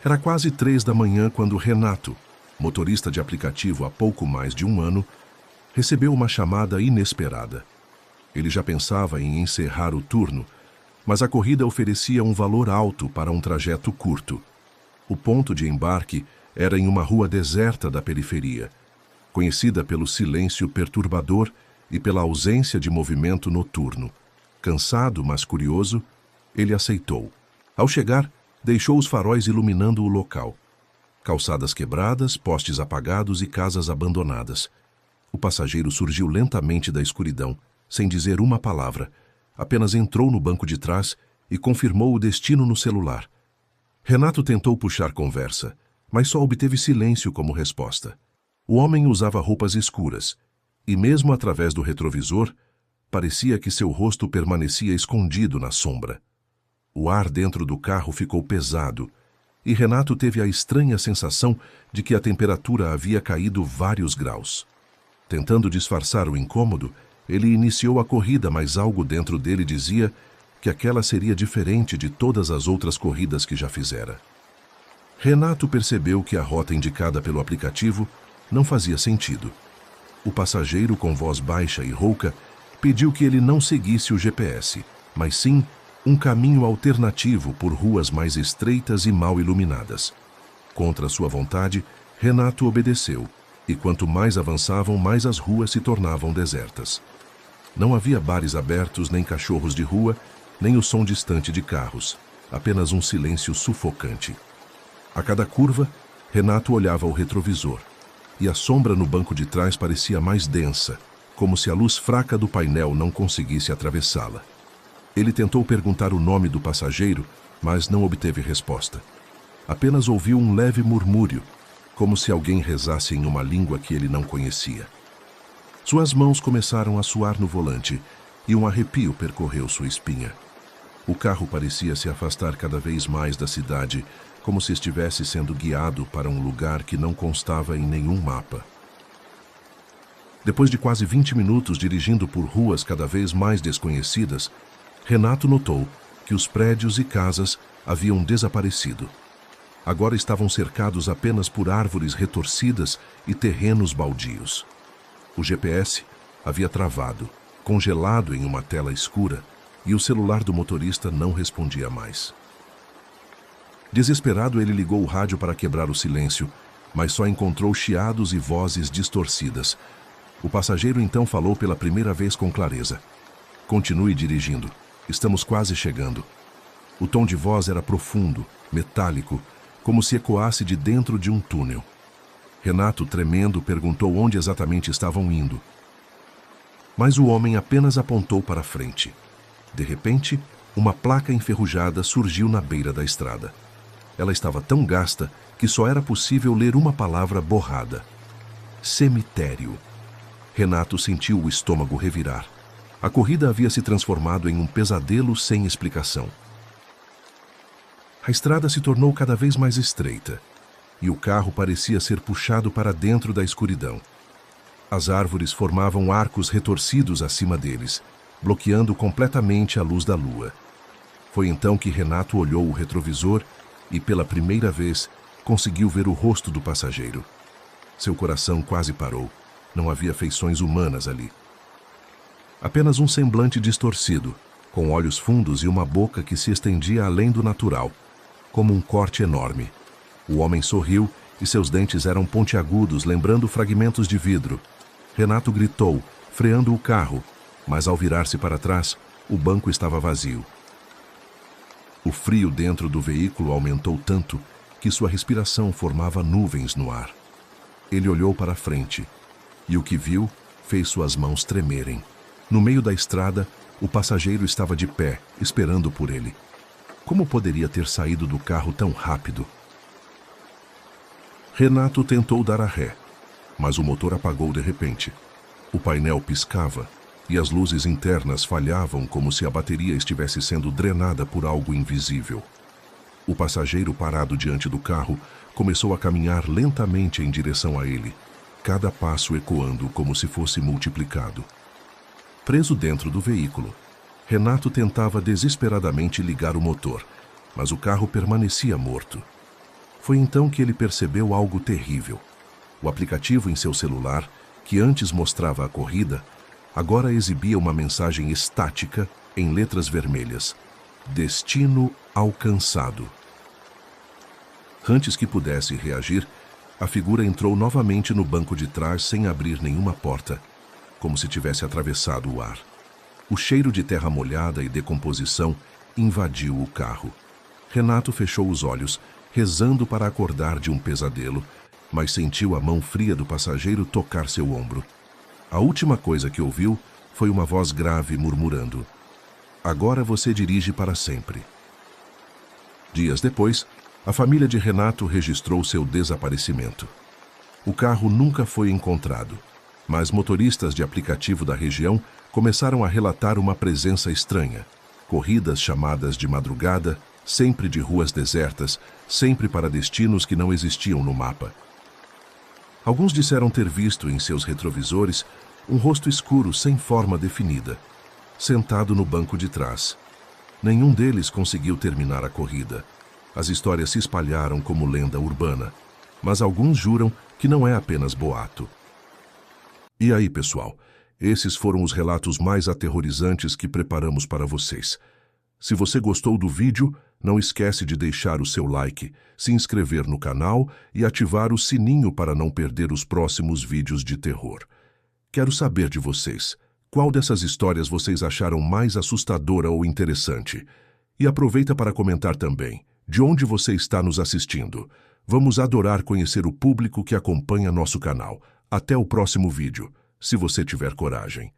Era quase 3 da manhã quando Renato, motorista de aplicativo há pouco mais de um ano, recebeu uma chamada inesperada. Ele já pensava em encerrar o turno, mas a corrida oferecia um valor alto para um trajeto curto. O ponto de embarque era em uma rua deserta da periferia, conhecida pelo silêncio perturbador e pela ausência de movimento noturno. Cansado, mas curioso, ele aceitou. Ao chegar, deixou os faróis iluminando o local. Calçadas quebradas, postes apagados e casas abandonadas. O passageiro surgiu lentamente da escuridão, sem dizer uma palavra. Apenas entrou no banco de trás e confirmou o destino no celular. Renato tentou puxar conversa, mas só obteve silêncio como resposta. O homem usava roupas escuras, e mesmo através do retrovisor, parecia que seu rosto permanecia escondido na sombra. O ar dentro do carro ficou pesado, e Renato teve a estranha sensação de que a temperatura havia caído vários graus. Tentando disfarçar o incômodo, ele iniciou a corrida, mas algo dentro dele dizia que aquela seria diferente de todas as outras corridas que já fizera. Renato percebeu que a rota indicada pelo aplicativo não fazia sentido. O passageiro, com voz baixa e rouca, pediu que ele não seguisse o GPS, mas sim um caminho alternativo por ruas mais estreitas e mal iluminadas. Contra sua vontade, Renato obedeceu, e quanto mais avançavam, mais as ruas se tornavam desertas. Não havia bares abertos, nem cachorros de rua, nem o som distante de carros, apenas um silêncio sufocante. A cada curva, Renato olhava o retrovisor, e a sombra no banco de trás parecia mais densa, como se a luz fraca do painel não conseguisse atravessá-la. Ele tentou perguntar o nome do passageiro, mas não obteve resposta. Apenas ouviu um leve murmúrio, como se alguém rezasse em uma língua que ele não conhecia. Suas mãos começaram a suar no volante, e um arrepio percorreu sua espinha. O carro parecia se afastar cada vez mais da cidade, como se estivesse sendo guiado para um lugar que não constava em nenhum mapa. Depois de quase 20 minutos dirigindo por ruas cada vez mais desconhecidas, Renato notou que os prédios e casas haviam desaparecido. Agora estavam cercados apenas por árvores retorcidas e terrenos baldios. O GPS havia travado, congelado em uma tela escura, e o celular do motorista não respondia mais. Desesperado, ele ligou o rádio para quebrar o silêncio, mas só encontrou chiados e vozes distorcidas. O passageiro então falou pela primeira vez com clareza. "Continue dirigindo. Estamos quase chegando." O tom de voz era profundo, metálico, como se ecoasse de dentro de um túnel. Renato, tremendo, perguntou onde exatamente estavam indo. Mas o homem apenas apontou para frente. De repente, uma placa enferrujada surgiu na beira da estrada. Ela estava tão gasta que só era possível ler uma palavra borrada: cemitério. Renato sentiu o estômago revirar. A corrida havia se transformado em um pesadelo sem explicação. A estrada se tornou cada vez mais estreita, e o carro parecia ser puxado para dentro da escuridão. As árvores formavam arcos retorcidos acima deles, bloqueando completamente a luz da lua. Foi então que Renato olhou o retrovisor e, pela primeira vez, conseguiu ver o rosto do passageiro. Seu coração quase parou. Não havia feições humanas ali. Apenas um semblante distorcido, com olhos fundos e uma boca que se estendia além do natural, como um corte enorme. O homem sorriu e seus dentes eram pontiagudos, lembrando fragmentos de vidro. Renato gritou, freando o carro, mas ao virar-se para trás, o banco estava vazio. O frio dentro do veículo aumentou tanto que sua respiração formava nuvens no ar. Ele olhou para frente, e o que viu fez suas mãos tremerem. No meio da estrada, o passageiro estava de pé, esperando por ele. Como poderia ter saído do carro tão rápido? Renato tentou dar a ré, mas o motor apagou de repente. O painel piscava e as luzes internas falhavam como se a bateria estivesse sendo drenada por algo invisível. O passageiro, parado diante do carro, começou a caminhar lentamente em direção a ele, cada passo ecoando como se fosse multiplicado. Preso dentro do veículo, Renato tentava desesperadamente ligar o motor, mas o carro permanecia morto. Foi então que ele percebeu algo terrível. O aplicativo em seu celular, que antes mostrava a corrida, agora exibia uma mensagem estática em letras vermelhas: Destino alcançado. Antes que pudesse reagir, a figura entrou novamente no banco de trás sem abrir nenhuma porta, como se tivesse atravessado o ar. O cheiro de terra molhada e decomposição invadiu o carro. Renato fechou os olhos, rezando para acordar de um pesadelo, mas sentiu a mão fria do passageiro tocar seu ombro. A última coisa que ouviu foi uma voz grave murmurando: "Agora você dirige para sempre." Dias depois, a família de Renato registrou seu desaparecimento. O carro nunca foi encontrado, mas motoristas de aplicativo da região começaram a relatar uma presença estranha. Corridas chamadas de madrugada, sempre de ruas desertas, sempre para destinos que não existiam no mapa. Alguns disseram ter visto em seus retrovisores um rosto escuro sem forma definida, sentado no banco de trás. Nenhum deles conseguiu terminar a corrida. As histórias se espalharam como lenda urbana, mas alguns juram que não é apenas boato. E aí, pessoal, esses foram os relatos mais aterrorizantes que preparamos para vocês. Se você gostou do vídeo, não esquece de deixar o seu like, se inscrever no canal e ativar o sininho para não perder os próximos vídeos de terror. Quero saber de vocês, qual dessas histórias vocês acharam mais assustadora ou interessante? E aproveita para comentar também, de onde você está nos assistindo. Vamos adorar conhecer o público que acompanha nosso canal. Até o próximo vídeo, se você tiver coragem.